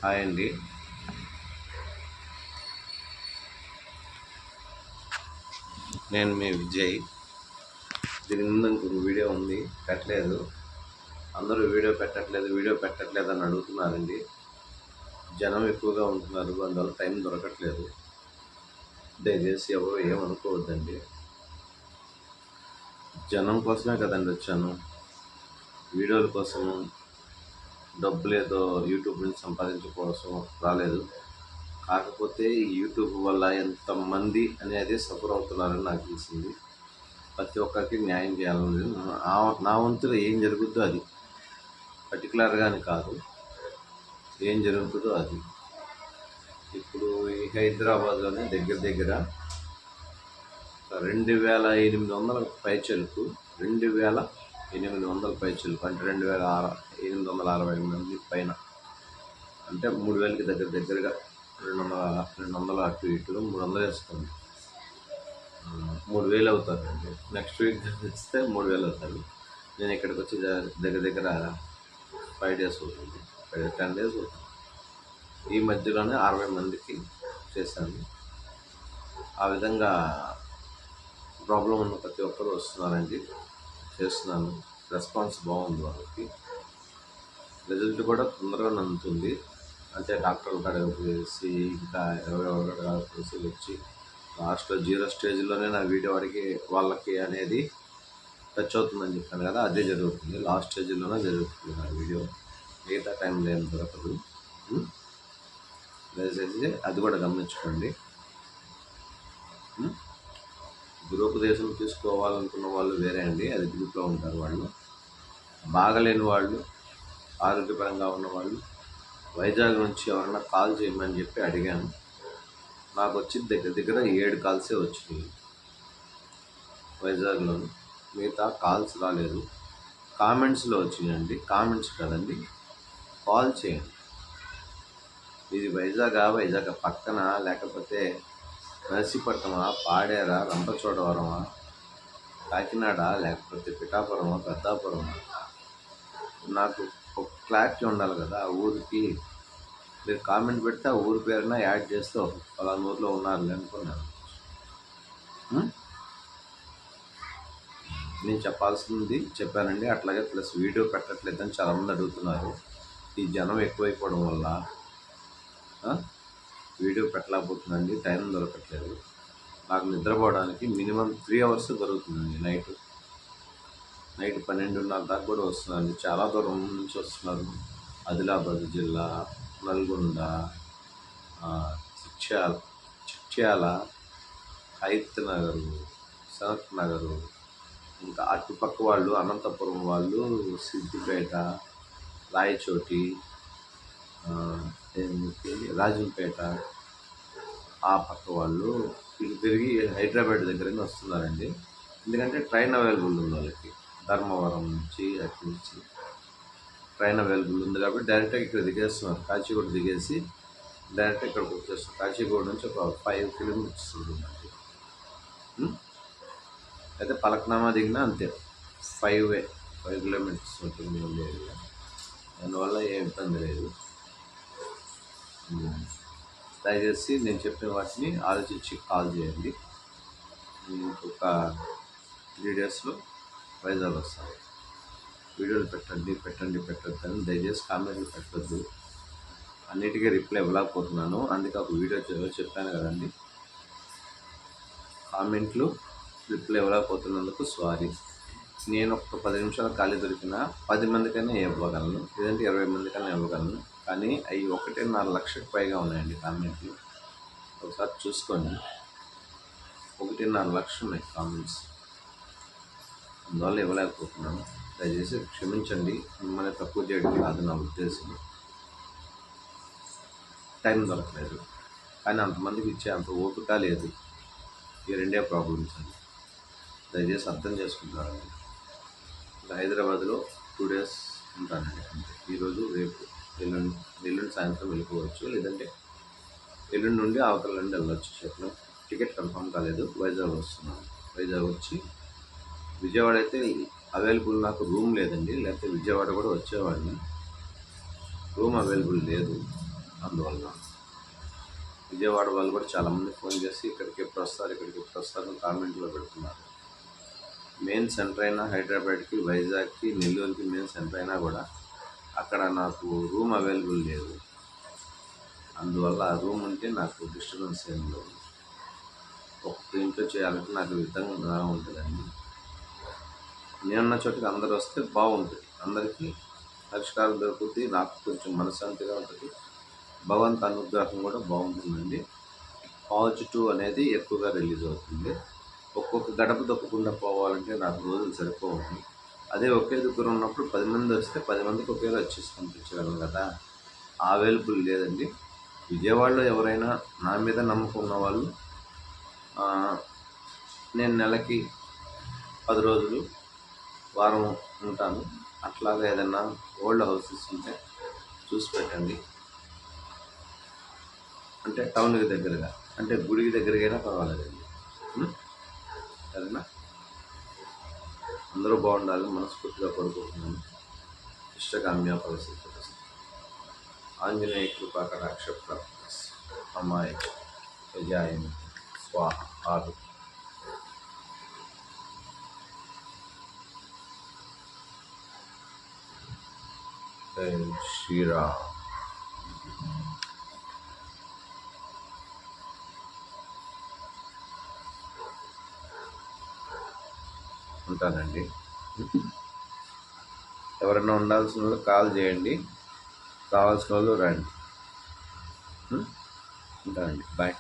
Hi అండి. నేను మీ విజయ్. దీని ముందు ఇంకొక వీడియో ఉంది, పెట్టలేదు. అందరూ వీడియో పెట్టట్లేదు అని అడుగుతున్నారండి. జనం ఎక్కువగా ఉంటున్నారు, అందువల్ల టైం దొరకట్లేదు. దయచేసి ఎవరు ఏమనుకోవద్దండి. జనం కోసమే కదండి వచ్చాను. వీడియోల కోసము, డబ్బులేదో యూట్యూబ్ నుంచి సంపాదించుకోసం రాలేదు. కాకపోతే ఈ యూట్యూబ్ వల్ల ఎంతమంది అనేది సఫర్ అవుతున్నారని నాకు తెలిసింది. ప్రతి ఒక్కరికి న్యాయం చేయాలని నా వంతులో ఏం జరుగుతుందో అది, పర్టికులర్గా అని కాదు, ఏం జరుగుతుందో అది. ఇప్పుడు ఈ హైదరాబాద్లోనే దగ్గర 2800 పైచలకు, 2800 పైచలకు అంటే 2860 మంది పైన, అంటే 3000కి దగ్గరగా 200 అటు ఇటు 300 వేసుకోండి, 3000 అవుతారండి. నెక్స్ట్ వీక్ ఇస్తే 3000 అవుతారు. నేను ఇక్కడికి వచ్చి దగ్గర 5 days అవుతుంది, 10 days అవుతుంది. ఈ మధ్యలోనే 60 మందికి చేశాను. ఆ విధంగా ప్రాబ్లం ఉన్న ప్రతి ఒక్కరూ వస్తున్నారండి, చేస్తున్నాను. రెస్పాన్స్ బాగుంది, వాళ్ళకి రిజల్ట్ కూడా తొందరగా అందుతుంది. అంటే డాక్టర్ల కాడికి వేసి ఇంకా ఎవరెవరు కలిసి వచ్చి లాస్ట్లో 0 స్టేజ్లోనే నా వీడియో అడిగి వాళ్ళకి అనేది టచ్ అవుతుందని చెప్పాను కదా, అదే జరుగుతుంది. లాస్ట్ స్టేజ్లోనే జరుగుతుంది నా వీడియో, మిగతా టైంలో ఏం దొరకదు. దయచేసి అది కూడా గమనించుకోండి. గురోపదేశం తీసుకోవాలనుకున్న వాళ్ళు వేరే అండి, అది గ్రూప్లో ఉంటారు. వాళ్ళు బాగలేని వాళ్ళు, ఆరోగ్యపరంగా ఉన్నవాళ్ళు వైజాగ్ నుంచి ఎవరన్నా కాల్ చేయమని చెప్పి అడిగాను. నాకు వచ్చి దగ్గర 7 కాల్సే వచ్చినాయి వైజాగ్లో. మిగతా కాల్స్ రాలేదు. కామెంట్స్లో వచ్చినాయండి. కామెంట్స్ కదండి, కాల్ చేయండి. ఇది వైజాగ్ పక్కన, లేకపోతే నర్సీపట్నమా, పాడేరా, రంపచోడవరమా, కాకినాడ, లేకపోతే పిఠాపురమా, పెద్దాపురమా, నాకు ఒక క్లారిటీ ఉండాలి కదా. ఆ ఊరికి మీరు కామెంట్ పెడితే ఆ ఊరి పేరున యాడ్ చేస్తూ వాళ్ళ ఊరిలో ఉన్నారు అనుకున్నాను. నేను చెప్పాల్సింది చెప్పానండి. అట్లాగే ప్లస్ వీడియో పెట్టట్లేదని చాలామంది అడుగుతున్నారు. ఈ జనం ఎక్కువైపోవడం వల్ల వీడియో పెట్టలేకపోతుందండి, టైం దొరకట్లేదు. నాకు నిద్రపోవడానికి మినిమం 3 hours దొరుకుతుందండి. నైట్ 12:30 దాకా కూడా వస్తుందండి. చాలా దూరం నుంచి వస్తున్నారు. ఆదిలాబాద్ జిల్లా, నల్గొండ, చిట్యాల, హైత్ నగరు, సనత్ నగరు, ఇంకా అటుపక్క వాళ్ళు అనంతపురం వాళ్ళు, సిద్దిపేట, రాయచోటి, రాజంపేట, ఆ పక్క వాళ్ళు ఇటు తిరిగి హైదరాబాద్ దగ్గర వస్తున్నారండి. ఎందుకంటే ట్రైన్ అవైలబుల్ ఉంది వాళ్ళకి. ధర్మవరం నుంచి అటు నుంచి ట్రైన్ అవైలబుల్ ఉంది కాబట్టి డైరెక్ట్గా ఇక్కడ దిగేస్తున్నారు. కాచిగూడ దిగేసి డైరెక్ట్ ఇక్కడికి వచ్చేస్తారు. కాచిగూడ నుంచి ఒక 5 kilometers ఉంటుందండి. అయితే పలక్నామా దిగినా అంతే, 5 kilometers ఉంటుంది ఏరియా. దానివల్ల ఏం ఇబ్బంది లేదు. దయచేసి నేను చెప్పిన వాటిని ఆలోచించి కాల్ చేయండి. ఇంకొక 3 daysలో వైజాగ్ వస్తాను. వీడియోలు పెట్టద్దని దయచేసి కామెంట్లు పెట్టద్దు. అన్నిటికీ రిప్లై ఇవ్వలేకపోతున్నాను, అందుకే ఒక వీడియో చెప్పాను కదండి. కామెంట్లు రిప్లై ఇవ్వలేకపోతున్నందుకు సారీ. నేను ఒక 10 నిమిషాలు ఖాళీ దొరికిన 10 మందికైనా ఇవ్వగలను, లేదంటే 20 మందికైనా ఇవ్వగలను. కానీ అవి 1.5 లక్షలకు పైగా ఉన్నాయండి కామెంట్లు. ఒకసారి చూసుకోండి, 1.5 లక్షలు ఉన్నాయి కామెంట్స్. అందువల్ల ఇవ్వలేకపోతున్నాను. దయచేసి క్షమించండి. మిమ్మల్ని తక్కువ చేయడం కాదు నా ఉద్దేశం, టైం దొరకలేదు. కానీ అంతమందికి ఇచ్చే అంత ఓపిక లేదు. ఈ 2 ప్రాబ్లమ్స్ అండి, దయచేసి అర్థం చేసుకుంటారండి. హైదరాబాద్లో 2 days ఉంటానండి అంతే. ఈరోజు, రేపు, ఎల్లుండి సాయంత్రం వెళ్ళిపోవచ్చు, లేదంటే ఎల్లుండి నుండి అవతల నుండి వెళ్ళొచ్చు. చెప్పిన టికెట్ కన్ఫర్మ్ కాలేదు. వైజాగ్ వస్తున్నాను. వైజాగ్ వచ్చి విజయవాడ అయితే అవైలబుల్, నాకు రూమ్ లేదండి, లేకపోతే విజయవాడ కూడా వచ్చేవాడిని. రూమ్ అవైలబుల్ లేదు. అందువల్ల విజయవాడ వాళ్ళు కూడా చాలామంది ఫోన్ చేసి ఇక్కడికి ఎప్పుడు వస్తారు అని కామెంట్లో పెడుతున్నారు. మెయిన్ సెంటర్ అయినా హైదరాబాద్కి, వైజాగ్కి, నెల్లూరుకి మెయిన్ సెంటర్ అయినా కూడా అక్కడ నాకు రూమ్ అవైలబుల్ లేదు. అందువల్ల ఆ రూమ్ ఉంటే నాకు డిస్టర్బెన్స్ ఏం లేదు. ఒక్క ఇంట్లో చేయాలంటే నాకు విధంగా ఉంటుందండి. నేనున్న చోటికి అందరూ వస్తే బాగుంటుంది, అందరికీ పరిష్కారం దొరుకుతుంది, నాకు కొంచెం మనశ్శాంతిగా ఉంటుంది, భగవంత్ అనుగ్రహం కూడా బాగుంటుందండి. పాజిటివ్ అనేది ఎక్కువగా రిలీజ్ అవుతుంది. ఒక్కొక్క గడప తప్పకుండా పోవాలంటే నాకు రోజులు సరిపోవాలి. అదే ఒకే దగ్గర ఉన్నప్పుడు 10 మంది వస్తే 10 మందికి ఒకేలా వచ్చేసి పంపించగలను కదా. అవైలబుల్ లేదండి. విజయవాడలో ఎవరైనా నా మీద నమ్మకం ఉన్న వాళ్ళు నేను నెలకి 10 రోజులు, వారం ఉంటాను. అట్లాగా ఏదైనా ఓల్డ్ హౌసెస్ ఉంటే చూసి పెట్టండి. అంటే టౌన్కి దగ్గరగా, అంటే గుడికి దగ్గరకైనా పర్వాలేదండి. సరేనా? అందరూ బాగుండాలి మనస్ఫూర్తిగా కోరుకుంటున్నాను. ఇష్టకామ్య పరిస్థితి ఆంజనేయ కృపాకటాక్ష ప్రాప్తి అమ్మాయి విజయాయని స్వాహ ఆరు. శ్రీరామ్. ఉంటానండి. ఎవరైనా ఉండాల్సిన వాళ్ళు కాల్ చేయండి, కావాల్సిన వాళ్ళు రండి. ఉంటానండి. బాయ్.